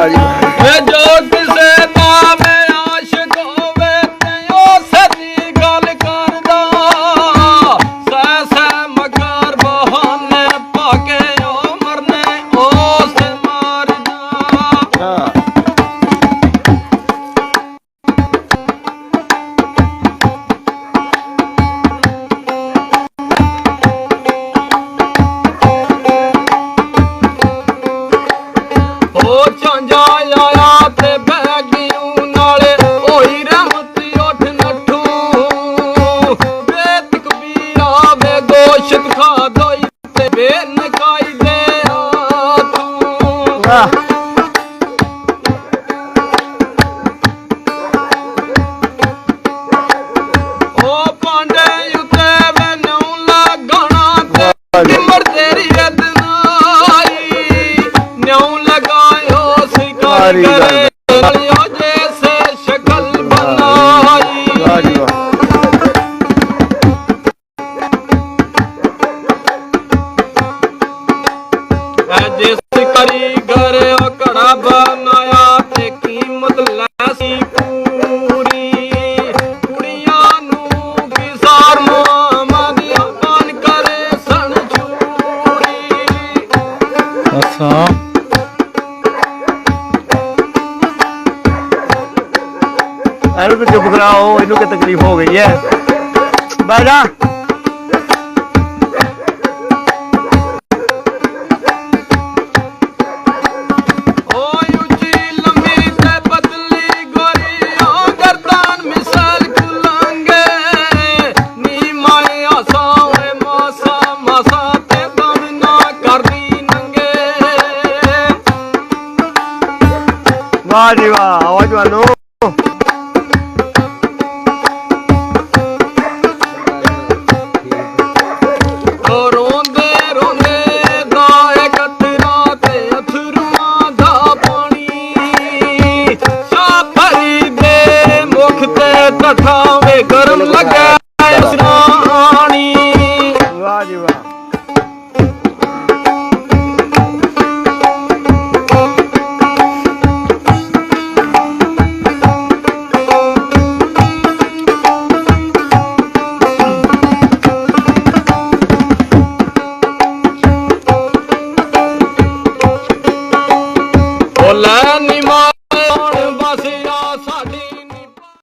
ਵਾਹ ਜੀ ਵਾਹ। ਜੋ ਕਿਸੇ ਨਾਮ ਆਸ਼ਿਕ ਹੋਵੇ ਤੇ ਉਸ ਦੀ ਗੱਲ ਕਰਦਾ ਸਹਿ ਸਹਿ ਮਗਰ ਬਹਾਨੇ ਪਾ ਕੇ ਉਹ ਮਰਨੇ ਉਸ ਮਾਰਦਾ। ਉਹ ਝਾਂਜਾ ਆਇਆ ਤੇ ਬਹਿ ਗਿਉ ਨਾਲੇ ਹੋਈ ਰਹਿਮਤ ਉੱਠ ਨੱਠੂ ਬੇਤ ਕਬੀਰਾ ਵੇ ਗੋਸ਼ਤ ਖਾ ਦੋਈ ਤੇ ਬੇਨਕਾਈ ਦੇ ਆ ਤੂੰ। ਉਹ ਪਾਂਡੇ ਉੱਤੇ ਮੈਨੂੰ ਲੱਗਣਾ ਤੇ ਨਿਮਰ ਤੇਰੀ ਰਦਨਾਈ ਨਿਉ ਲਗਾਇਓ ਸਿਕਾਰ ਕਰੇ ਲਿਓ ਜੈਸੇ ਸ਼ਕਲ ਬਣਾਈ। ਵਾਹ ਜੀ ਵਾਹ। ਜਿਸ ਕਾਰੀਗਰ ਉਹ ਘੜਾ ਬਣਾਇਆ ਤੇ ਕੀਮਤ ਲੈ ਸੀ ਪੂਰੀ ਕੁੜੀਆਂ ਨੂੰ ਕਿਸਾਰ ਮੁਹੰਮਦ ਅਪਨ ਕਰੇ ਸਣ ਚੂਰੀ। ਅੱਛਾ ਇਹਨੂੰ ਤਾਂ ਚੁੱਪ ਕਰਾਓ, ਇਹਨੂੰ ਕੀ ਤਕਲੀਫ ਹੋ ਗਈ ਹੈ। ਬਹਿ ਜਾ। ਓਏ ਉੱਚੀ ਲੰਮੀ ਤੇ ਪਤਲੀ ਗੋਰੀ ਓ ਗਰਦਾਨ ਮਿਸਾਲ ਕੁਲੰਗੇ ਨੀ ਮਾਏ ਆਸਾ ਓਏ ਮਾਸਾ ਮਾਸਾ ਤੇ ਦਮ ਨਾ ਕਰਦੀ ਨੰਗੇ। ਵਾਹ ਜੀ ਵਾਹ। ਆਵਾਜ਼ ਵਾਲੋ। ਓ ਰੋਂਦੇ ਰੋਂਦੇ ਦਾ ਇੱਕ ਤੇਰਾ ਤੇ ਅਥਰੂਆਂ ਦਾ ਪਾਣੀ ਸਾਫਰੀ ਦੇ ਮੁਖ ਤੇ ਟਠਾ ਵੇ ਗਰਮ ਲੱਗਾ।